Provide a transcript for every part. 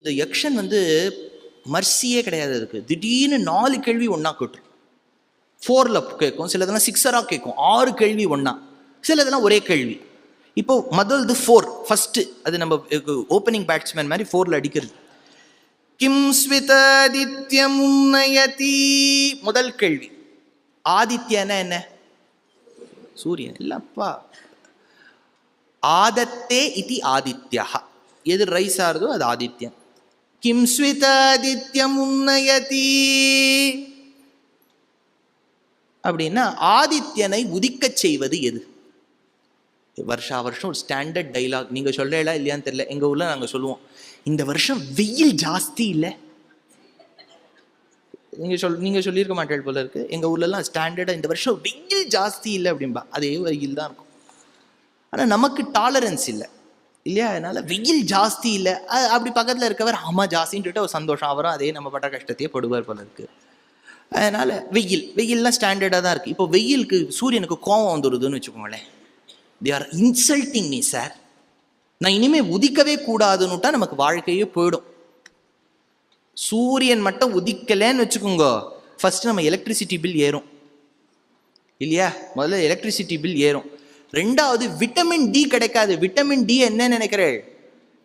இந்த யக்ஷன் மர்சியே கிடையாது. அதுக்கு திடீர்னு 4 கேள்வி ஒன்றா கேட்டுரும். 4ல் கேட்கும், சிலதெல்லாம் 6 கேட்கும், 6 கேள்வி ஒன்றா, சிலதெல்லாம் ஒரே கேள்வி. இப்போ முதல்து 4 ஃபர்ஸ்ட், அது நம்ம ஓப்பனிங் பேட்ஸ்மேன் மாதிரி 4ல் அடிக்கிறது. கிம் ஸ்விதாதித்யம் உன்னயதி, முதல் கேள்வி. ஆதித்யனா என்ன? சூரியன் இல்லப்பா. ஆதத்தே இதி ஆதித்யா, எது ரைஸ் ஆறுதோ அது ஆதித்யன். கிம் ஸ்விதாதித்யம் உன்னயதி அப்படின்னா ஆதித்யனை உதிக்க செய்வது எது? வருஷா வருஷம் ஒரு ஸ்டாண்டர்ட் டைலாக். நீங்க சொல்றீங்களா இல்லையான்னு தெரியல, எங்க ஊர்ல நாங்க சொல்லுவோம், இந்த வருஷம் வெயில் ஜாஸ்தி இல்லை. நீங்க சொல்லியிருக்க மாட்டேன் போல இருக்கு. எங்க ஊர்ல எல்லாம் ஸ்டாண்டர்டா இந்த வருஷம் வெயில் ஜாஸ்தி இல்லை அப்படின்பா. அதே வெயில் தான் இருக்கும். ஆனா நமக்கு டாலரன்ஸ் இல்லை இல்லையா? அதனால வெயில் ஜாஸ்தி இல்லை, அப்படி பக்கத்தில் இருக்கவர் ஆமா ஜாஸ்தின்னு ஒரு சந்தோஷம், அவரும் அதே நம்ம பட்ட கஷ்டத்தையே படுவார் போல இருக்கு. அதனால வெயில்லாம் ஸ்டாண்டர்டாக தான் இருக்கு. இப்போ வெயிலுக்கு சூரியனுக்கு கோபம் வந்துடுதுன்னு வச்சுக்கோங்களேன். They are insulting me sir, நான் இனிமே உதிக்கவே கூடாதுன்னுட்டா நமக்கு வாழ்க்கையே போயிடும். சூரியன் மட்டும் உதிக்கலன்னு வச்சுக்கோங்க, ஃபர்ஸ்ட் நம்ம எலக்ட்ரிசிட்டி பில் ஏறும் இல்லையா? முதல்ல எலக்ட்ரிசிட்டி பில் ஏறும். ரெண்டாவது விட்டமின் டி கிடைக்காது. விட்டமின் டி என்ன நினைக்கிறேன்?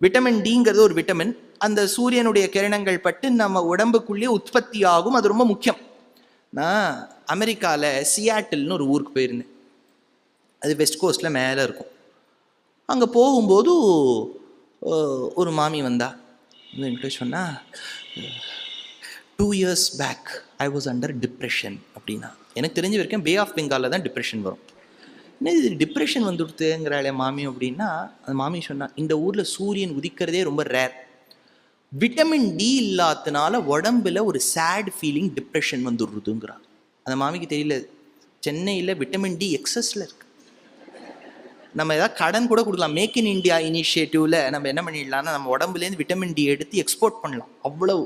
விட்டமின் டிங்கிறது ஒரு விட்டமின், அந்த சூரியனுடைய கிரணங்கள் பட்டு நம்ம உடம்புக்குள்ளேயே உற்பத்தி ஆகும். அது ரொம்ப முக்கியம். நான் அமெரிக்காவில் சியாட்டில்னு ஒரு ஊருக்கு போயிருந்தேன். அது வெஸ்ட் கோஸ்டில் மேலே இருக்கும். அங்கே போகும்போது ஒரு மாமி வந்தா, என்கிட்ட சொன்னா 2 years back I was under depression அப்படின்னா. எனக்கு தெரிஞ்ச வரைக்கும் பே ஆஃப் பெங்காலில் தான் டிப்ரெஷன் வரும். என்ன இது டிப்ரெஷன் வந்துடுத்துங்கிறாளே மாமி அப்படின்னா, அந்த மாமி சொன்னா, இந்த ஊரில் சூரியன் உதிக்கிறதே ரொம்ப ரேர். விட்டமின் டி இல்லாதனால உடம்புல ஒரு சேட் ஃபீலிங், டிப்ரெஷன் வந்துடுறதுங்கிறான். அந்த மாமிக்கு தெரியல, சென்னையில் விட்டமின் டி எக்ஸஸில் இருக்கு. நம்ம ஏதாவது கடன் கூட கொடுக்கலாம். மேக் இன் இண்டியா இனிஷியேட்டிவ்ல நம்ம என்ன பண்ணிடலாம்னா, நம்ம உடம்புலேருந்து விட்டமின் டி எடுத்து எக்ஸ்போர்ட் பண்ணலாம். அவ்வளவு.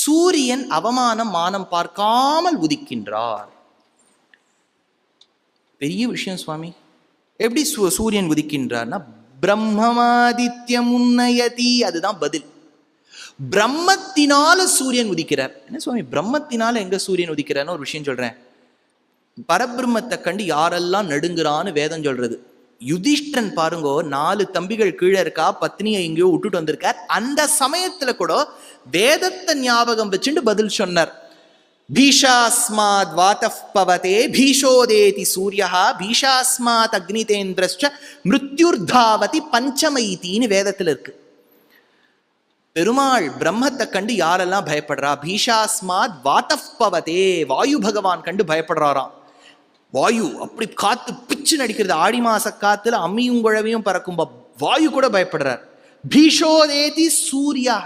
சூரியன் அவமானம் மானம் பார்க்காமல் உதிக்கின்றார். பெரிய விஷயம் சுவாமி. எப்படி சூரியன் உதிக்கின்றார்னா, பிரம்மமாதித்யம் உன்னயதி, அதுதான் பதில். பிரம்மத்தினால சூரியன் உதிக்கிறார். என்ன சுவாமி பிரம்மத்தினால எங்க சூரியன் உதிக்கிறார்னு ஒரு விஷயம் சொல்றேன். பரபிரம்மத்தை கண்டு யாரெல்லாம் நடுங்குறான்னு வேதம் சொல்றது. யுதிஷ்டன் பாருங்கோ, 4 தம்பிகள் கீழே இருக்கா, பத்னியை எங்கேயோ விட்டுட்டு வந்திருக்கார். அந்த சமயத்துல கூட வேதத்தை ஞாபகம் வச்சுட்டு பதில் சொன்னார். பீஷாஸ்மாத் வாதஃப் பவதே பீஷோதேதி சூர்யா பீஷாஸ்மாத் அக்னிதேந்திரஸ்ச மிருத்யுர்தாவதி பஞ்சமைத்தின்னு வேதத்தில் இருக்கு. பெருமாள் பிரம்மத்தை கண்டு யாரெல்லாம் பயப்படுறா? பீஷாஸ்மாத் வாதஃப் பவதே, வாயு பகவான் கண்டு பயப்படுறாராம். வாயு அப்படி காத்து பிச்சு நடிக்கிறது. ஆடி மாச காத்துல அம்மியும் குழவையும் பறக்கும் வாயு கூட பயப்படுறார். பீஷோதேதி சூர்யா,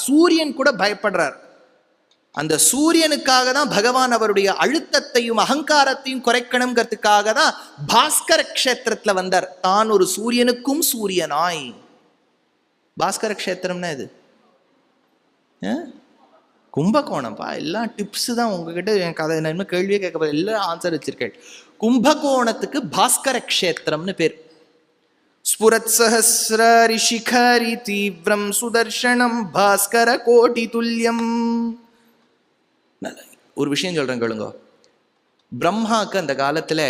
சூரியன் கூட பயப்படுறார். அந்த சூரியனுக்காக தான் பகவான் அவருடைய அழுத்தத்தையும் அகங்காரத்தையும் குறைக்கணுங்கிறதுக்காக தான் பாஸ்கர கஷேத்திரத்துல வந்தார். தான் ஒரு சூரியனுக்கும் சூரியனாய். பாஸ்கர கஷேத்திரம்னா இது கும்பகோணம்ப்பா. எல்லாம் டிப்ஸ் தான் உங்ககிட்ட. என் கதை என்ன கேள்வியே கேட்க, எல்லாம் ஆன்சர் வச்சிருக்கேன். கும்பகோணத்துக்கு பாஸ்கர கஷேத்திரம்னு பேர். ஸ்புரத் சஹஸ்ர ரிஷிகரி தீவிரம் சுதர்ஷனம் பாஸ்கர கோட்டி துல்லியம். ஒரு விஷயம் சொல்றேன் கேளுங்க. பிரம்மாவுக்கு அந்த காலத்துல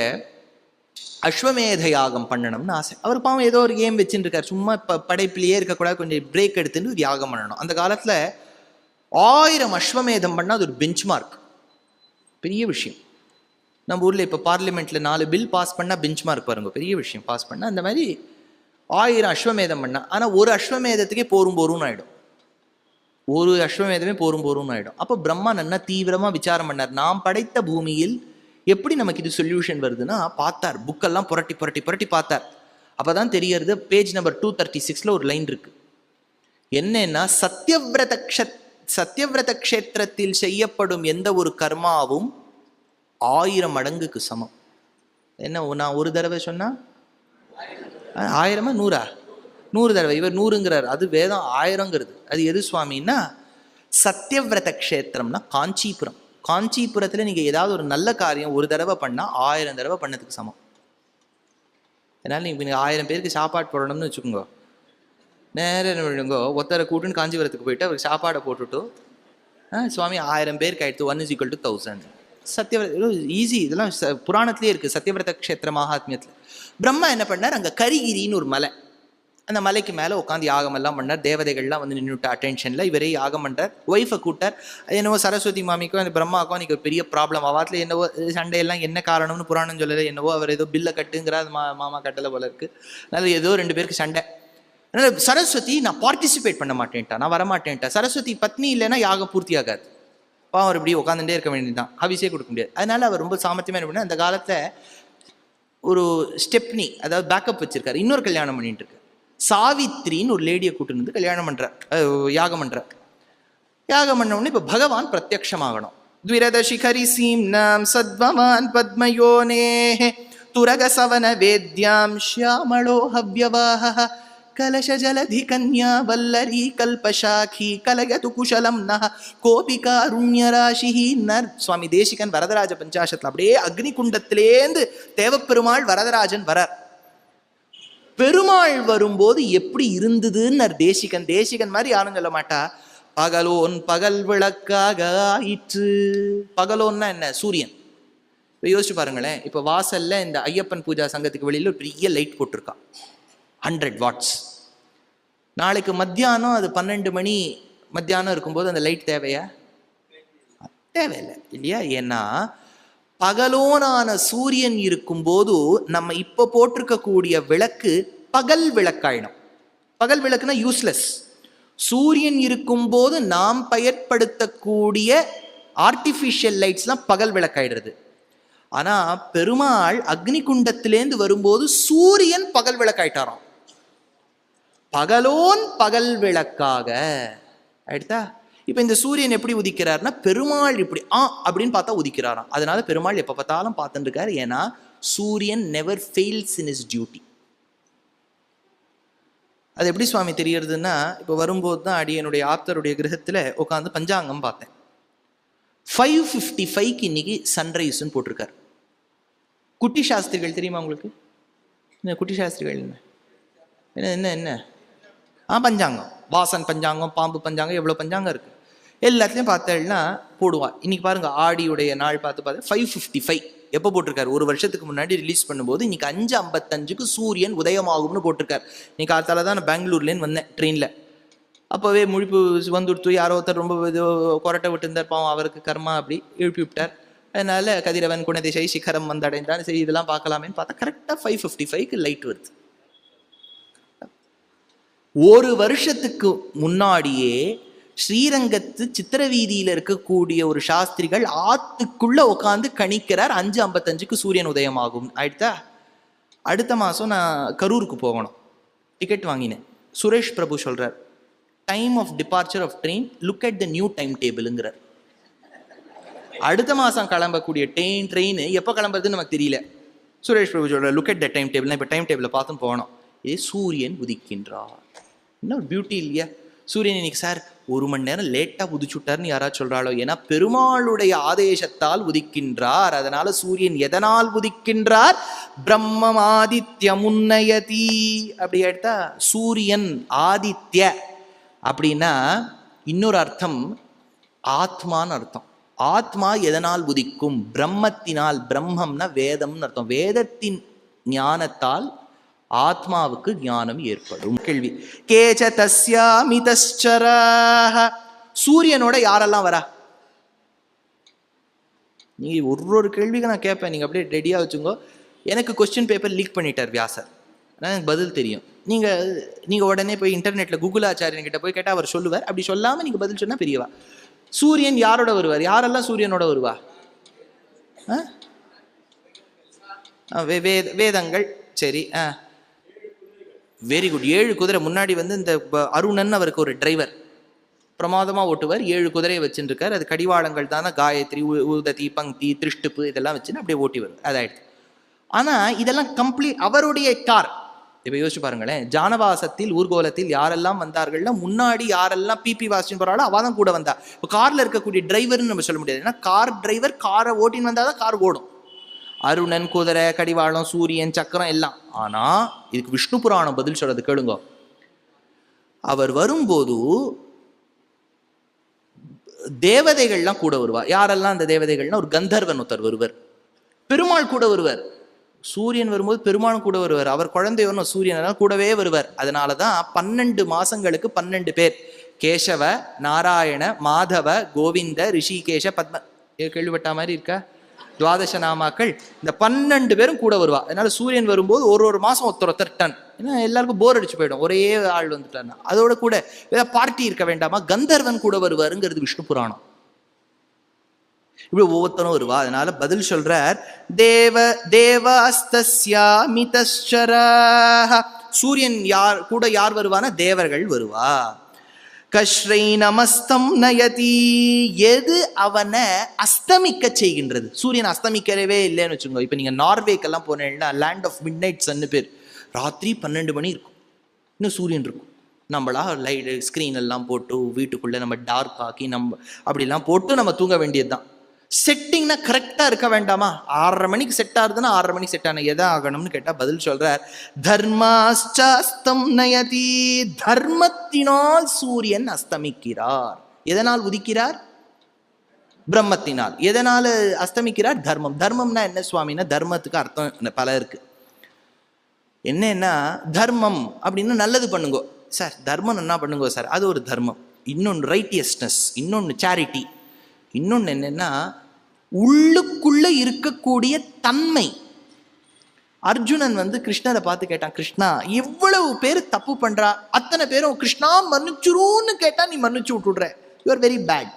அஸ்வமேத யாகம் பண்ணணும்னு ஆசை. அவர் பாவம் ஏதோ ஒரு கேம் வச்சுட்டு இருக்காரு. சும்மா படைப்பிலேயே இருக்கக்கூடாது, கொஞ்சம் பிரேக் எடுத்துட்டு ஒரு யாகம் பண்ணணும். அந்த காலத்துல 1000 அஸ்வமேதம் பண்ணா அது ஒரு பெஞ்ச் மார்க், பெரிய விஷயம். நம்ம ஊர்ல இப்ப பார்லிமெண்ட்ல 4 பில் பாஸ் பண்ணா பெஞ்ச் மார்க் பாருங்க, பெரிய விஷயம் பாஸ் பண்ணா. அந்த மாதிரி 1000 அஸ்வமேதம் பண்ணா. ஆனா ஒரு அஸ்வமேதத்துக்கே போரும் ஆயிடும். ஒரு அஸ்வமேதமே போரும் ஆயிடும். அப்போ பிரம்மா நன்னா தீவிரமா விசாரம் பண்ணார். நாம் படைத்த பூமியில் எப்படி நமக்கு இது சொல்யூஷன் வருதுன்னா பார்த்தார். புக்கெல்லாம் புரட்டி புரட்டி புரட்டி பார்த்தார். அப்பதான் தெரியறது, பேஜ் நம்பர் 236ல ஒரு லைன் இருக்கு. என்னன்னா, சத்தியவிரத க்ஷேத்திரத்தில் செய்யப்படும் எந்த ஒரு கர்மாவும் 1000 மடங்குக்கு சமம். என்ன, நான் ஒரு தடவை சொன்னா 1000 100 100 தடவை. இவர் 100ங்கிறார், அது வேதம் 1000ங்கிறது. அது எது சுவாமின்னா, சத்தியவிரத க்ஷேத்திரம்னா காஞ்சிபுரம். காஞ்சிபுரத்தில் நீங்கள் ஏதாவது ஒரு நல்ல காரியம் ஒரு தடவை பண்ணால் 1000 தடவை பண்ணதுக்கு சமம். அதனால் நீங்கள் 1000 பேருக்கு சாப்பாடு போடணும்னு வச்சுக்கோங்க. நேரம் என்ன பண்ணுங்கோ, ஒருத்தரை கூட்டுன்னு காஞ்சிபுரத்துக்கு போயிட்டு அவருக்கு சாப்பாடை போட்டுட்டு சுவாமி 1000 பேருக்கு ஆயிடுத்து, 1 = 1000. சத்தியவிரத ஈஸி, இதெல்லாம் புராணத்திலே இருக்கு, சத்தியவிரத க்ஷேத்திர மகாத்மியத்தில். பிரம்மா என்ன பண்ணார், அங்கே கரிகிரின்னு ஒரு மலை, அந்த மலைக்கு மேலே உட்காந்து யாகம் எல்லாம் பண்ணார். தேவதைகள்லாம் வந்து நின்றுட்டு அட்டென்ஷனில் இவரே யாகம் பண்ணுறார். ஒய்ஃபை கூட்டார். என்னவோ சரஸ்வதி மாமிக்கும் அந்த பிரம்மாவுக்கும் அன்றைக்கி பெரிய ப்ராப்ளம். அவாத்தில் என்னவோ சண்டையெல்லாம் என்ன காரணம்னு புராணம் சொல்லலை. என்னவோ அவர் ஏதோ பில்லை கட்டுங்கிற அது மாமா கட்டலை போல இருக்குது. அதனால் ஏதோ 2 பேருக்கு சண்டை. அதனால் சரஸ்வதி நான் பார்ட்டிசிபேட் பண்ண மாட்டேன்ட்டா, நான் வரமாட்டேன்ட்டா. சரஸ்வதி பத்னி இல்லைன்னா யாகம் பூர்த்தி ஆகாது. அவர் இப்படி உட்காந்துட்டே இருக்க வேண்டியதுதான், ஹவிஸே கொடுக்க முடியாது. அதனால அவர் ரொம்ப சாமர்த்தியமாக என்ன பண்ணார், அந்த காலத்தில் ஒரு ஸ்டெப்னி, அதாவது பேக்கப் வச்சிருக்காரு. இன்னொரு கல்யாணம் பண்ணிட்டு இருக்கு. சாவித்ரின்னு ஒரு லேடியை கூட்டு வந்து கல்யாணம் பண்றார், யாகம் பண்றார். யாகம் பண்ண உடனே இப்ப பகவான் பிரத்யக்ஷமாகணும். த்விரத சிகரி சீம்னாம் சத்வமான் பத்மயோனே துரக சவன வேத்யாம் ஷ்யாமளோ ஹவ்யவாஹ கலஷ ஜலதி கன்யா வல்லரி கல்பசாகி கலயது குஷலம் நஹ கோபிகாருண்யராசிஹி நர். சுவாமி தேசிகன் வரதராஜ பஞ்சாசத்துல அப்படியே அக்னி குண்டத்திலேந்து தேவப்பெருமாள் வரதராஜன் வரார். பெருமாள் வரும்போது எப்படி இருந்ததுன்னு தேசிகன். தேசிகன் மாதிரி யாரும் சொல்ல மாட்டா. பகலோன் பகல் விளக்காக ஆயிற்று. பகலோன்னா என்ன, சூரியன். இப்போ யோசிச்சு பாருங்களேன், இப்போ வாசல்ல இந்த ஐயப்பன் பூஜா சங்கத்துக்கு வெளியில் ஒரு பெரிய லைட் போட்டிருக்கான், 100 watts. நாளைக்கு மத்தியானம் அது 12 மணி மத்தியானம் இருக்கும்போது அந்த லைட் தேவையா? தேவையில்லை இல்லையா? ஏன்னா பகலோனான சூரியன் இருக்கும்போது நம்ம இப்ப போட்டிருக்கக்கூடிய விளக்கு பகல் விளக்காயிடும். பகல் விளக்குனா யூஸ்லெஸ். சூரியன் இருக்கும்போது நாம் பயன்படுத்தக்கூடிய ஆர்டிஃபிஷியல் லைட்ஸ்லாம் பகல் விளக்காயிடுறது. ஆனா பெருமாள் அக்னி குண்டத்திலேந்து வரும்போது சூரியன் பகல் விளக்காயிட்டாராம். பகலோன் பகல் விளக்காக ஆயிடுதா? இப்ப இந்த சூரியன் எப்படி உதிக்கிறார்னா, பெருமாள் இப்படி அப்படின்னு பார்த்தா உதிக்கிறாராம். அதனால பெருமாள் எப்ப பார்த்தாலும் பார்த்துட்டு இருக்காரு. ஏன்னா சூரியன் never fails in is duty. அது எப்படி சுவாமி தெரியறதுன்னா, இப்போ வரும்போது தான் அடியனுடைய ஆப்தருடைய கிரகத்துல உட்காந்து பஞ்சாங்கம் பார்த்தேன். 5:55 இன்னைக்கு சன்ரைஸ்ன்னு போட்டிருக்காரு. குட்டி சாஸ்திரிகள் தெரியுமா உங்களுக்கு? என்ன குட்டி சாஸ்திரிகள்? என்ன என்ன என்ன பஞ்சாங்கம், வாசன் பஞ்சாங்கம், பாம்பு பஞ்சாங்கம், எவ்வளோ பஞ்சாங்கம் இருக்கு. எல்லாத்துலேயும் பார்த்தேன்னா போடுவா. இன்னைக்கு பாருங்க, ஆடியுடைய நாள் பார்த்து 5:55 எப்போ போட்டிருக்காரு? ஒரு வருஷத்துக்கு முன்னாடி ரிலீஸ் பண்ணும்போது இன்னைக்கு 5:55 சூரியன் உதயமாகும்னு போட்டிருக்காரு. இன்னைக்கு காத்தால தான் நான் பெங்களூர்லேருந்து வந்தேன் ட்ரெயினில். அப்போவே முழிப்பு வந்துடுத்து. யாரோ ஒருத்தர் ரொம்ப கொரட்டை விட்டு இருந்தார், பாவம் அவருக்கு கர்மா அப்படி எழுப்பி விட்டார். அதனால கதிரவன் குணதிசை சிகரம் வந்தடைந்தான். சரி இதெல்லாம் பார்க்கலாமேன்னு பார்த்தா கரெக்டாக 5:55 லைட் வருது. ஒரு வருஷத்துக்கு முன்னாடியே ஸ்ரீரங்கத்து சித்திரவீதியில இருக்கக்கூடிய ஒரு சாஸ்திரிகள் ஆத்துக்குள்ள உட்காந்து கணிக்கிறார் 5:55 சூரியன் உதயமாகும். ஆயிடுதா? அடுத்த மாசம் நான் கரூருக்கு போகணும், டிக்கெட் வாங்கினேன். சுரேஷ் பிரபு சொல்றார், time of departure of train, look at the new time டேபிள்ங்கிறார். அடுத்த மாசம் கிளம்பக்கூடிய ட்ரெயின் எப்போ கிளம்புறதுன்னு நமக்கு தெரியல. சுரேஷ் பிரபு சொல்றார், look at the time table. இப்போ டைம் டேபிளை பார்த்தும் போகணும். இதே சூரியன் உதிக்கின்றார். என்ன ஒரு பியூட்டி இல்லையா? சூரியன் இன்னைக்கு சார் 1 மணி நேரம் லேட்டாக உதிச்சுட்டார்னு யாராவது சொல்றாளோ? ஏன்னா பெருமாளுடைய ஆதேசத்தால் உதிக்கின்றார். அதனால சூரியன் எதனால் உதிக்கின்றார்? பிரம்மம் ஆதித்ய முன்னயதி. அப்படி எடுத்தா சூரியன் ஆதித்ய அப்படின்னா இன்னொரு அர்த்தம் ஆத்மான்னு அர்த்தம். ஆத்மா எதனால் உதிக்கும்? பிரம்மத்தினால். பிரம்மம்னா வேதம்னு அர்த்தம். வேதத்தின் ஞானத்தால் ஆத்மாவுக்கு ஞானம் ஏற்படும். கேள்வி, கேச்ச தஸ்யாமிதஸ்சராஹ. சூரியனோட யாரெல்லாம் வரா? நீங்க ஒரு கேள்விக்கு நான் கேட்பேன், நீங்க அப்படியே ரெடியா வச்சுங்கோ. எனக்கு கொஸ்டின் பேப்பர் லீக் பண்ணிட்டார் வியாசர், எனக்கு பதில் தெரியும். நீங்க உடனே போய் இன்டர்நெட்ல கூகுள் ஆச்சாரியன் கிட்ட போய் கேட்டா அவர் சொல்லுவார். அப்படி சொல்லாம நீங்க பதில் சொன்னா பெரியவா. சூரியன் யாரோட வருவார்? யாரெல்லாம் சூரியனோட வருவா? வேதங்கள். சரி, வெரி குட். 7 குதிரை. முன்னாடி வந்து இந்த அருணன் அவருக்கு ஒரு டிரைவர், பிரமாதமா ஓட்டுவார். 7 குதிரையை வச்சுட்டு இருக்காரு. அது கடிவாளங்கள் தானே, காயத்ரி, உததி, பங்கி, திருஷ்டுப்பு இதெல்லாம் வச்சுன்னு அப்படியே ஓட்டி வரும். அதாயிடுச்சு. ஆனா இதெல்லாம் கம்ப்ளீட் அவருடைய கார். இப்ப யோசிச்சு பாருங்களேன், ஜானவாசத்தில் ஊர்கோலத்தில் யாரெல்லாம் வந்தார்கள்னா, முன்னாடி யாரெல்லாம் பிபி வாசின்னு போறாளோ அவதான் கூட வந்தா. இப்போ கார்ல இருக்கக்கூடிய டிரைவர்னு நம்ம சொல்ல முடியாது. ஏன்னா கார் டிரைவர் காரை ஓட்டின்னு வந்தாதான் கார் ஓடும். அருணன், குதிரை, கடிவாளம், சூரியன், சக்கரம் எல்லாம். ஆனா இதுக்கு விஷ்ணு புராணம் பதில் சொல்றது கேளுங்க. அவர் வரும்போது தேவதைகள்லாம் கூட வருவா. யாரெல்லாம் அந்த தேவதைகள்னா, ஒரு கந்தர்வன் ஒருத்தர் வருவர், பெருமாள் கூட வருவர். சூரியன் வரும்போது பெருமாள் கூட வருவார். அவர் குழந்தையோன்னு சூரியன் கூடவே வருவார். அதனாலதான் 12 மாசங்களுக்கு 12 பேர். கேசவ, நாராயண, மாதவ, கோவிந்த, ரிஷிகேஷ, பத்ம. கேள்விப்பட்ட மாதிரி இருக்கா? துவாதச நாமாக்கள். இந்த 12 பேரும் கூட வருவா. அதனால சூரியன் வரும்போது ஒரு மாசம் ஒருத்தர் டன். ஏன்னா எல்லாருக்கும் போர் அடிச்சு போயிடும், ஒரே ஆள் வந்துட்டான்னா. அதோட கூட ஏதாவது பார்ட்டி இருக்க வேண்டாமா? கந்தர்வன் கூட வருவாருங்கிறது விஷ்ணு புராணம். இப்படி ஒவ்வொருத்தரும் வருவா. அதனால பதில் சொல்றார், சூரியன் யார் வருவானா? தேவர்கள் வருவா. கஸ்ரை நமஸ்தம் நயதி, எது அவனை அஸ்தமிக்க செய்கின்றது? சூரியன் அஸ்தமிக்கவே இல்லைன்னு வச்சுக்கோங்க. இப்ப நீங்க நார்வேக்கெல்லாம் போனீங்கன்னா லேண்ட் ஆஃப் மிட் நைட் சன்னு பேர். ராத்திரி 12 மணி இருக்கும், இன்னும் சூரியன் இருக்கும். நம்மளா லைட் ஸ்க்ரீன் எல்லாம் போட்டு வீட்டுக்குள்ள நம்ம டார்க் ஆக்கி நம்ம அப்படிலாம் போட்டு நம்ம தூங்க வேண்டியதுதான். செட்டிங்னா கரெக்டா இருக்க வேண்டாமா? 6:30 மணிக்கு செட் ஆகுதுன்னா 6:30 மணிக்கு செட் ஆன எதா ஆகணும்னு கேட்டா பதில் சொல்றார், தர்மாஸ்தம் நயதி, தர்மத்தினால் சூரியன் அஸ்தமிக்கிறார். எதனால் உதிக்கிறார்? பிரம்மத்தினால். எதனால அஸ்தமிக்கிறார்? தர்மம். தர்மம்னா என்ன சுவாமின்னா, தர்மத்துக்கு அர்த்தம் பல இருக்கு. என்னன்னா, தர்மம் அப்படின்னு நல்லது பண்ணுங்க சார். தர்மம் என்ன பண்ணுங்க சார், அது ஒரு தர்மம். இன்னொன்று ரைட்டியஸ்னஸ், இன்னொன்று சேரிட்டி, இன்னொன்று என்னன்னா உள்ளுக்குள்ள இருக்கக்கூடிய தன்மை. அர்ஜுனன் கிருஷ்ணரை பார்த்து கேட்டான், கிருஷ்ணா எவ்வளவு பேர் தப்பு பண்றா, அத்தனை பேரும் கிருஷ்ணா மன்னிச்சுருன்னு கேட்டா நீ மன்னிச்சு விட்டுடுற, யூ ஆர் வெரி பேட்.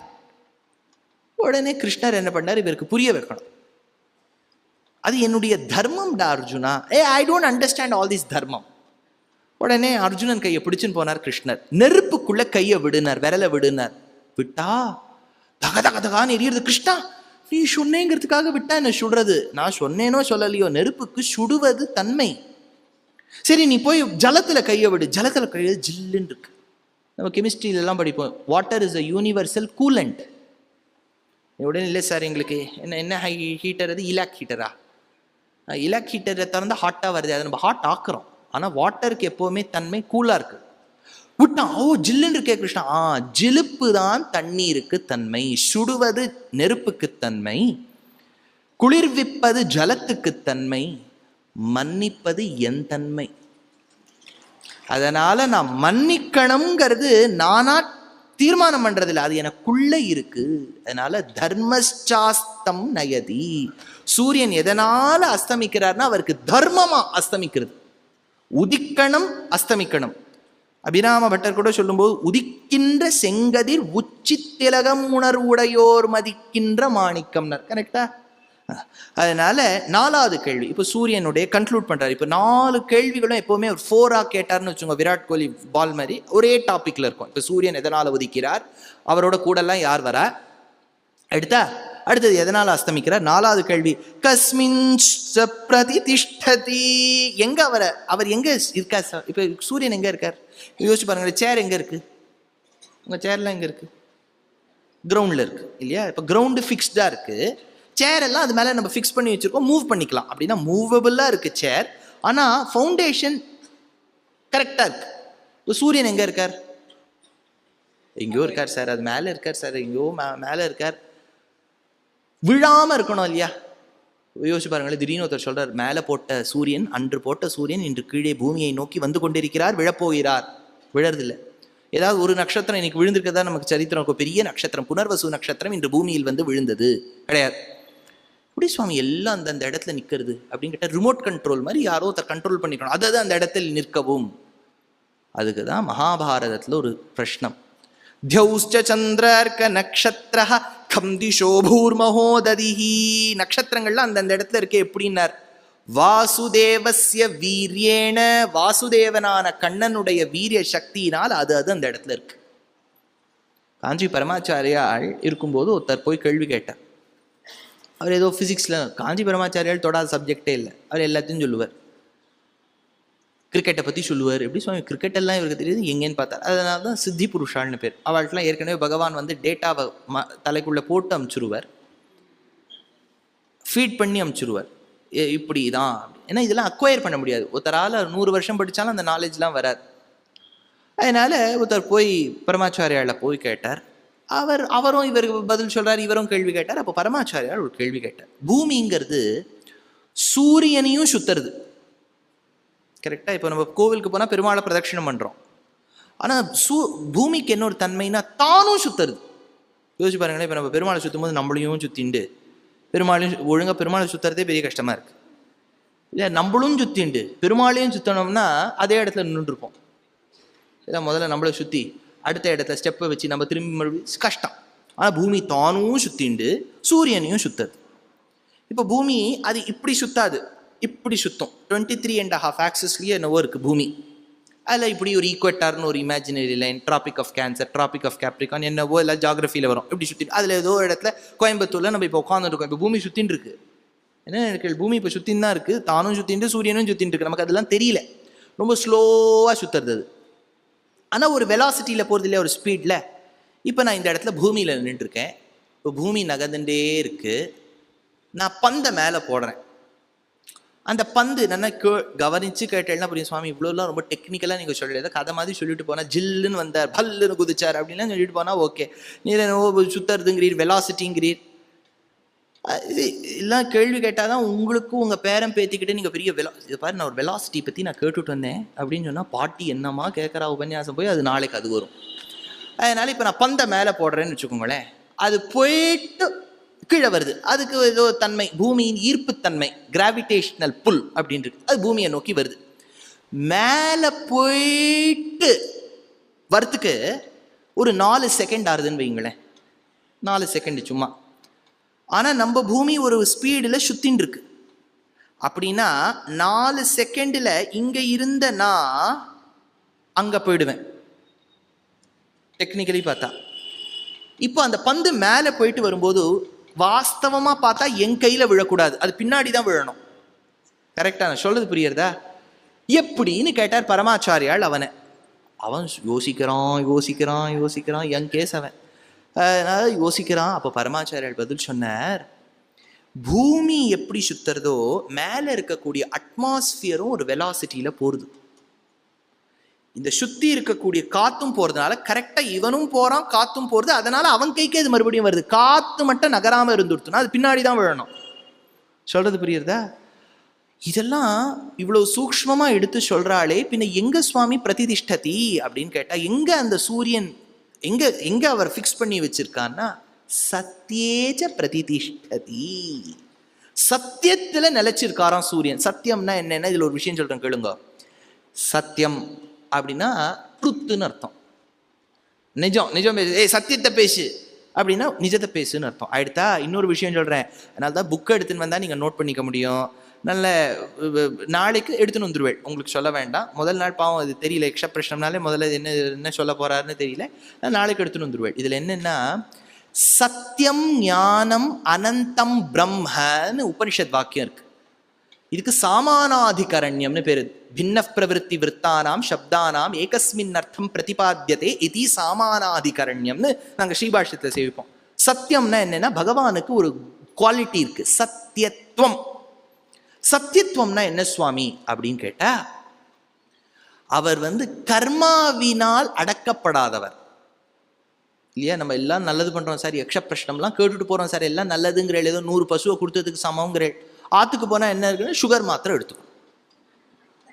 உடனே கிருஷ்ணர் என்ன பண்ணார், இவருக்கு புரிய வைக்கணும். அது என்னுடைய தர்மம் டா Arjuna. I don't understand all this தர்மம். உடனே அர்ஜுனன் கையை பிடிச்சுன்னு போனார் கிருஷ்ணர். நெருப்புக்குள்ள கையை விடுனார், விரலை விடுனார். விட்டா தக தக தகான்னு எரியுது. கிருஷ்ணா நீ சொன்னேங்கிறதுக்காக விட்டா என்ன சுடுறது? நான் சொன்னேனோ சொல்லலையோ, நெருப்புக்கு சுடுவது தன்மை. சரி நீ போய் ஜலத்துல கையை விடு. ஜலத்துல கையை ஜில்லுன்னு இருக்கு. நம்ம கெமிஸ்ட்ரியில எல்லாம் படிப்போம், water is a universal coolant. உடனே இல்லை சார் எங்களுக்கு என்ன ஹீட்டர், அது இலாக் ஹீட்டரா? இலாக் ஹீட்டரை திறந்தா ஹாட்டா வருது, அதை நம்ம ஹாட் ஆக்குறோம். ஆனா வாட்டருக்கு எப்பவுமே தன்மை கூலா இருக்கு. விட்டான், ஓ ஜில்லுன்னு இருக்கே கிருஷ்ணா. ஜிலுப்பு தான் தண்ணீருக்கு தன்மை, சுடுவது நெருப்புக்கு தன்மை, குளிர்விப்பது ஜலத்துக்கு தன்மை, மன்னிப்பது என் தன்மை. அதனால நான் மன்னிக்கணுங்கிறது நானா தீர்மானம் பண்றது இல்லை, அது எனக்குள்ள இருக்கு. அதனால தர்மசாஸ்தம் நயதி. சூரியன் எதனால அஸ்தமிக்கிறார்னா அவருக்கு தர்மமா அஸ்தமிக்கிறது. உதிக்கணும் அஸ்தமிக்கணும். அபிராம பட்டர் கூட சொல்லும்போது, உதிக்கின்ற செங்கதிர் உச்சி திலகம் உணர்வுடையோர் மதிக்கின்ற மாணிக்கம்னர். கரெக்டா? அதனால 4வது கேள்வி இப்ப சூரியனுடைய கன்க்ளூட் பண்றாரு. இப்ப 4 கேள்விகளும் எப்பவுமே ஒரு 4ஆ கேட்டார்னு வச்சுங்க, விராட் கோலி பால் மாதிரி ஒரே டாபிக்ல இருக்கும். இப்ப சூரியன் எதனால உதிக்கிறார், அவரோட கூட எல்லாம் யார் வரா, அடுத்தது எதனால அஸ்தமிக்கிறார். 4வது கேள்வி கஸ்மின் பிரதிதிஷ்டதி, எங்க அவர் எங்க இருக்கார் சார்? இப்ப சூரியன் எங்க இருக்கார் யோசிச்சு பாருங்க. சேர் எங்க இருக்கு? உங்க சேர்லாம் எங்க இருக்கு? கிரவுண்ட்ல இருக்கு இல்லையா? இப்ப கிரவுண்டு ஃபிக்ஸ்டா இருக்கு, சேர் எல்லாம் அது மேல நம்ம ஃபிக்ஸ் பண்ணி வச்சிருக்கோம், மூவ் பண்ணிக்கலாம். அப்படின்னா மூவபிளா இருக்கு சேர், ஆனா ஃபவுண்டேஷன் கரெக்டா இருக்கு. இப்போ சூரியன் எங்க இருக்கார்? எங்கேயோ இருக்கார் சார், அது மேல இருக்கார் சார், எங்கேயோ மேல இருக்கார். விழாம இருக்கணும் இல்லையா? யோசிச்சு பாருங்களேன். திடீர்னு ஒருத்தர் சொல்றார், மேல போட்ட சூரியன், அன்று போட்ட சூரியன் இன்று கீழே பூமியை நோக்கி வந்து கொண்டிருக்கிறார், விழப்போகிறார். விழறதில்லை. ஏதாவது ஒரு நட்சத்திரம் இன்னைக்கு விழுந்திருக்கதா நமக்கு சரித்திரம் இருக்கும். பெரிய நட்சத்திரம் புனர்வசு நட்சத்திரம் இன்று பூமியில் வந்து விழுந்தது கிடையாது. எப்படி சுவாமி எல்லாம் அந்த இடத்துல நிற்கிறது அப்படின்னு கேட்டால், ரிமோட் கண்ட்ரோல் மாதிரி யாரோ ஒருத்தர் கண்ட்ரோல் பண்ணிக்கணும், அதாவது அந்த இடத்தில் நிற்கவும். அதுக்கு தான் மகாபாரதத்தில் ஒரு பிரஷ்னம். தியௌஷ்ச சந்திரர்க நக்ஷத்ரஹ கம் திஷோ பூர்மஹோததிஹி. நட்சத்திரங்கள்லாம் அந்த இடத்துல இருக்கே எப்படின்னார், வாசுதேவஸ்ய வீரியேன, வாசுதேவனான கண்ணனுடைய வீரிய சக்தியினால் அது அந்த இடத்துல இருக்கு. காஞ்சி பரமாச்சாரியால் இருக்கும்போது ஒருத்தர் போய் கேள்வி கேட்டார். அவர் ஏதோ பிசிக்ஸ்ல, காஞ்சி பரமாச்சாரியால் தொடாத சப்ஜெக்டே இல்லை, அவர் எல்லாத்தையும் சொல்லுவார். கிரிக்கெட்டை பற்றி சொல்லுவார். எப்படி சுவாமி கிரிக்கெட் எல்லாம் இவருக்கு தெரியுது எங்கேன்னு பார்த்தார். அதனால தான் சித்தி புருஷால்னு பேர். அவள்கிட்டலாம் ஏற்கனவே பகவான் டேட்டாவை தலைக்குள்ளே போட்டு அமுச்சிருவார், ஃபீட் பண்ணி அமுச்சிருவார். இப்படி தான். ஏன்னா இதெல்லாம் அக்வயர் பண்ண முடியாது. ஒருத்தரால் 100 வருஷம் படித்தாலும் அந்த நாலேஜ்லாம் வராது. அதனால ஒருத்தர் போய் பரமாச்சாரியால போய் கேட்டார். அவரும் இவருக்கு பதில் சொல்றாரு, இவரும் கேள்வி கேட்டார். அப்போ பரமாச்சாரியார் ஒரு கேள்வி கேட்டார். பூமிங்கிறது சூரியனையும் சுத்துறது, கரெக்டா? இப்போ நம்ம கோவிலுக்கு போனால் பெருமாளை பிரதட்சிணம் பண்றோம். ஆனால் பூமிக்கு என்ன ஒரு தன்மைனா தானும் சுத்துறது. யோசிச்சு பாருங்களேன், இப்போ நம்ம பெருமாளை சுற்றும் போது நம்மளையும் சுத்திண்டு பெருமாளையும் ஒழுங்காக பெருமாளை சுத்துறதே பெரிய கஷ்டமா இருக்கு இல்லை? நம்மளும் சுத்திண்டு பெருமாளையும் சுத்தணும்னா அதே இடத்துல நின்றுருப்போம் இல்லை? முதல்ல நம்மளை சுற்றி அடுத்த இடத்துல ஸ்டெப்பை வச்சு நம்ம திரும்பி மறுபடியும் கஷ்டம். ஆனால் பூமி தானும் சுத்திண்டு சூரியனையும் சுத்துறது. இப்போ பூமி அது இப்படி சுத்தாது, இப்படி சுத்தம். 23.5 ஆக்சஸ்லேயே என்னவோ இருக்குது பூமி. அதில் இப்படி ஒரு ஈக்குவேட்டார்னு ஒரு imaginary line, Tropic of Cancer, Tropic of Capricorn, என்னவோ எல்லாம் ஜாகிரஃபியில் வரும். இப்படி சுற்றி அதில் ஏதோ இடத்துல கோயம்புத்தூரில் நம்ம இப்போ உட்காந்துருக்கோம். இப்போ பூமி சுற்றின்னு இருக்கு. என்ன எனக்கு பூமி இப்போ சுற்றின்னு தான் இருக்குது, தானும் சுற்றிட்டு சூரியனும் சுற்றின்னு இருக்கு. நமக்கு அதெல்லாம் தெரியல, ரொம்ப ஸ்லோவாக சுற்றுறது அது. ஆனால் ஒரு வெலாசிட்டியில் போகிறது இல்லையா, ஒரு ஸ்பீடில். இப்போ நான் இந்த இடத்துல பூமியில் நின்றுருக்கேன். இப்போ பூமி நகர்ந்துட்டே இருக்குது. நான் பந்தை மேலே போடுறேன். அந்த பந்து நல்லா கவனிச்சு கேட்டேன்னா புரியும். சுவாமி இவ்வளோலாம் ரொம்ப டெக்னிக்கலாக நீங்கள் சொல்லலை, கதை மாதிரி சொல்லிட்டு போனால் ஜில்லுன்னு வந்தார், பல்லுன்னு குதிச்சார் அப்படின்லாம் சொல்லிட்டு போனால் ஓகே. நீர் என்னவோ சுத்துறதுங்கிறீர், வெலாசிட்டிங்கிறீர், எல்லாம் கேள்வி கேட்டால் தான் உங்களுக்கும் உங்கள் பேரம் பேத்திக்கிட்டே நீங்கள் பெரிய இது பாரு நான் ஒரு வெலாசிட்டி பற்றி நான் கேட்டுட்டு வந்தேன் அப்படின்னு சொன்னால் பாட்டி என்னம்மா கேட்குறா உபன்யாசம் போய் அது நாளைக்கு அது வரும். அதனால் இப்போ நான் பந்தை மேலே போடுறேன்னு வச்சுக்கோங்களேன், அது போயிட்டு கீழே வருது. அதுக்கு ஏதோ தன்மை, பூமியின் ஈர்ப்புத்தன்மை, கிராவிடேஷனல் புல் அப்படின்றது, அது பூமியை நோக்கி வருது. மேலே போயிட்டு வரத்துக்கு ஒரு 4 செகண்ட் ஆகுதுன்னு வைங்களேன், 4 செகண்ட் சும்மா. ஆனால் நம்ம பூமி ஒரு ஸ்பீடில் சுத்தின்னு இருக்கு. அப்படின்னா 4 செகண்டில் இங்கே இருந்த நான் அங்கே போயிடுவேன் டெக்னிக்கலி பார்த்தா. இப்போ அந்த பந்து மேலே போயிட்டு வரும்போது வாஸ்தவமாக பார்த்தா என் கையில் விழக்கூடாது, அது பின்னாடி தான் விழணும். கரெக்டாக நான் சொல்றது புரியுறதா? எப்படின்னு கேட்டார் பரமாச்சாரியால். அவன் யோசிக்கிறான் என் கேஸ் அவன். அதனால யோசிக்கிறான். அப்போ பரமாச்சாரியால் பதில் சொன்னார், பூமி எப்படி சுத்துறதோ மேலே இருக்கக்கூடிய அட்மாஸ்பியரும் ஒரு வெலாசிட்டியில் போகிறது. இந்த சுத்தி இருக்கக்கூடிய காத்தும் போறதுனால கரெக்டா இவனும் போறான், காத்தும் போறது. அதனால அவன் கைக்கே அது மறுபடியும் வருது. காத்து மட்டும் நகராம இருந்துடுத்துனா அது பின்னாடி தான் விழணும். சொல்றது புரியுறதா? இதெல்லாம் இவ்வளவு சூக்ஷ்மமா எடுத்து சொல்றாளே, பின்ன எங்க சுவாமி பிரதிதிஷ்டதி அப்படின்னு கேட்டா, எங்க அந்த சூரியன் எங்க அவர் ஃபிக்ஸ் பண்ணி வச்சிருக்கான்னா, சத்தியேஜ பிரதிதிஷ்டதி, சத்தியத்துல நிலைச்சிருக்காராம் சூரியன். சத்தியம்னா என்னன்னா, இதுல ஒரு விஷயம் சொல்றேன் கேளுங்க. சத்தியம் அப்படின்னா ட்ருத்துன்னு அர்த்தம். நிஜம் பேசு, சத்தியத்தை பேசு அப்படின்னா நிஜத்தை பேசுன்னு அர்த்தம் ஆயிடுத்தா. இன்னொரு விஷயம் சொல்கிறேன், அதனால தான் புக்கை எடுத்துன்னு வந்தால் நீங்கள் நோட் பண்ணிக்க முடியும். நல்ல நாளைக்கு எடுத்துன்னு வந்துடுவேன், உங்களுக்கு சொல்ல வேண்டாம். முதல் நாள் பாவம் அது தெரியல, யக்ஷப்பிரஷ்னம்னாலே முதல்ல என்ன சொல்ல போகிறாருன்னு தெரியல, நாளைக்கு எடுத்துன்னு வந்துடுவேன். இதில் என்னென்னா, சத்தியம் ஞானம் அனந்தம் பிரம்மன்னு உபனிஷத் வாக்கியம் இருக்கு. இதுக்கு சாமானாதிகரண்யம்னு பேரு. பின்ன பிரவருத்தி விற்த்தானாம் சப்தானாம் ஏகஸ்மின் அர்த்தம் பிரதிபாத்தியதே இது சாமானாதிகரண்யம்னு நாங்கள் ஸ்ரீபாஷ்யத்தில் சேவிப்போம். சத்தியம்னா என்னன்னா, பகவானுக்கு ஒரு குவாலிட்டி இருக்கு, சத்தியத்துவம். சத்தியத்துவம்னா என்ன சுவாமி அப்படின்னு கேட்டா, அவர் கர்மாவினால் அடக்கப்படாதவர் இல்லையா? நம்ம எல்லாம் நல்லது பண்றோம் சார், யக்ஷப்பிரஷ்னம்லாம் கேட்டுட்டு போறோம் சார், எல்லாம் நல்லதுங்கிற, ஏதோ 100 பசுவை கொடுத்ததுக்கு சமங்கிற. ஆற்றுக்கு போனால் என்ன இருக்குன்னு, சுகர் மாத்திரை எடுத்துக்கணும்.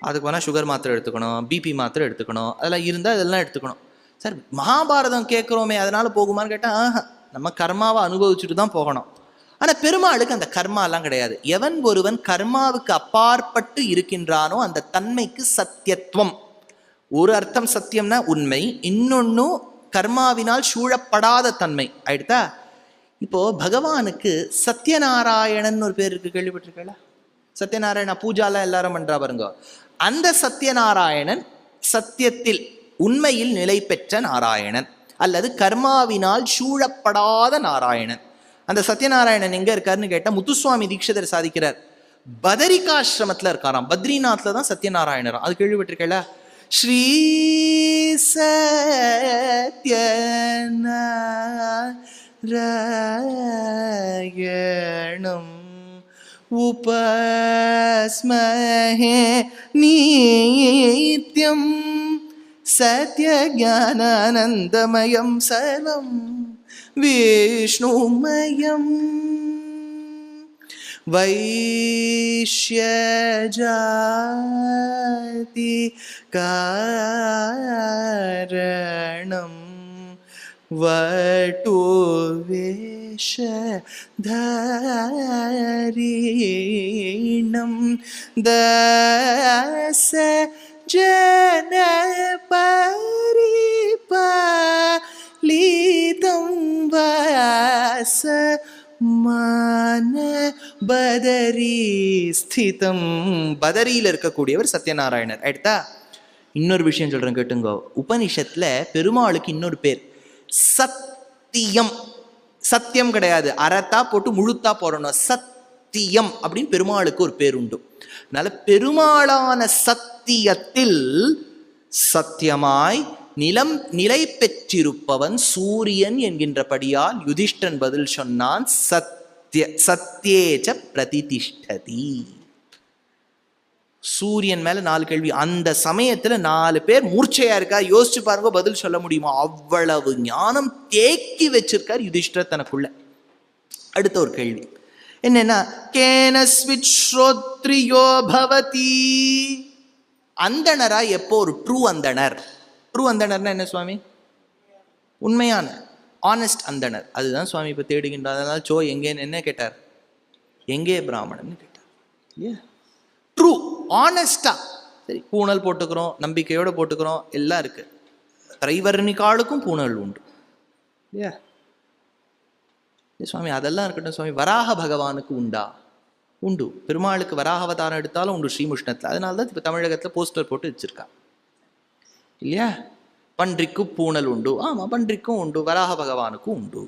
அதுக்கு போனால் சுகர் மாத்திரை எடுத்துக்கணும், பிபி மாத்திரை எடுத்துக்கணும், அதெல்லாம் இருந்தால் அதெல்லாம் எடுத்துக்கணும். சார் மகாபாரதம் கேட்குறோமே அதனால போகுமான்னு கேட்டால், நம்ம கர்மாவை அனுபவிச்சுட்டு தான் போகணும். ஆனால் பெருமாளுக்கு அந்த கர்மாலாம் கிடையாது. எவன் ஒருவன் கர்மாவுக்கு அப்பாற்பட்டு இருக்கின்றானோ அந்த தன்மைக்கு சத்தியத்துவம். ஒரு அர்த்தம் சத்தியம்னா உண்மை, இன்னொன்னும் கர்மாவினால் சூழப்படாத தன்மை ஆயிடுதா. இப்போ பகவானுக்கு சத்யநாராயணன் ஒரு பேர் இருக்கு, கேள்விப்பட்டிருக்கல? சத்யநாராயண பூஜாலாம் எல்லாரும் பண்றா பாருங்க. அந்த சத்யநாராயணன் சத்தியத்தில் உண்மையில் நிலை பெற்ற நாராயணன், அல்லது கர்மாவினால் சூழப்படாத நாராயணன். அந்த சத்யநாராயணன் எங்க இருக்காருன்னு கேட்டா, முத்துசுவாமி தீட்சிதர் சாதிக்கிறார், பதரிகாசிரமத்துல இருக்காராம். பத்ரிநாத்ல தான் சத்யநாராயணராம். அது கேள்விப்பட்டிருக்கல? ஸ்ரீ சத்யநாராயணம் உபஸ்மஹே நித்யம் सत्यज्ञानानन्दमयं सर्वं विष्णुमयम् वैश्यजाति कारणं वटुवेषधारिणं दश जनपरिपालितं वास மான பதரி ஸ்திதம். பதரியில் இருக்கக்கூடியவர் சத்யநாராயணர். எடுத்தா இன்னொரு விஷயம் சொல்றேன் கேட்டுங்கோ. உபனிஷத்துல பெருமாளுக்கு இன்னொரு பேர் சத்தியம். சத்தியம் கிடையாது, அறத்தா போட்டு முழுத்தா போடணும். சத்தியம் அப்படின்னு பெருமாளுக்கு ஒரு பேர் உண்டு. அதனால பெருமாளான சத்தியத்தில் சத்தியமாய் நிலை பெற்றிருப்பவன் சூரியன் என்கின்றபடியால் யுதிஷ்டன் பதில் சொன்னான், சத்யேச்ச பிரதிதிஷ்டதி. சூரியன் மேல 4 கேள்வி. அந்த சமயத்துல 4 பேர் மூர்ச்சையா இருக்கா, யோசிச்சு பாருங்க, பதில் சொல்ல முடியுமா? அவ்வளவு ஞானம் தேக்கி வச்சிருக்கார் யுதிஷ்டர் தனக்குள்ள. அடுத்த ஒரு கேள்வி என்னன்னா, கேனஸ்வித் ஸ்ரோத்ரியோ பவதி. அந்தணரா எப்போ ஒரு ட்ரூ அந்தணர்? ட்ரூ அந்தணர்னா என்ன சுவாமி? உண்மையான ஆனஸ்ட் அந்தணர். அதுதான் சுவாமி இப்போ தேடுகின்றார். அதனால சோ எங்கே என்ன கேட்டார்? எங்கே பிராமணன் கேட்டார். ட்ரூ ஆனஸ்டா. சரி, பூணல் போட்டுக்கிறோம், நம்பிக்கையோட போட்டுக்கிறோம், எல்லாம் இருக்கு. திரைவர்ணிகாளுக்கும் பூணல் உண்டு இல்லையா சுவாமி? அதெல்லாம் இருக்கட்டும் சுவாமி, வராக பகவானுக்கு உண்டா? உண்டு. பெருமாளுக்கு வராக அவதாரம் எடுத்தாலும் உண்டு ஸ்ரீமுஷ்ணத்தில். அதனால தான் இப்போ தமிழகத்தில் போஸ்டர் போட்டு வச்சிருக்கா இல்லையா? பன்றிக்கு பூணல் உண்டு. ஆமா, பன்றிக்கும் உண்டு, வராக பகவானுக்கும் உண்டு.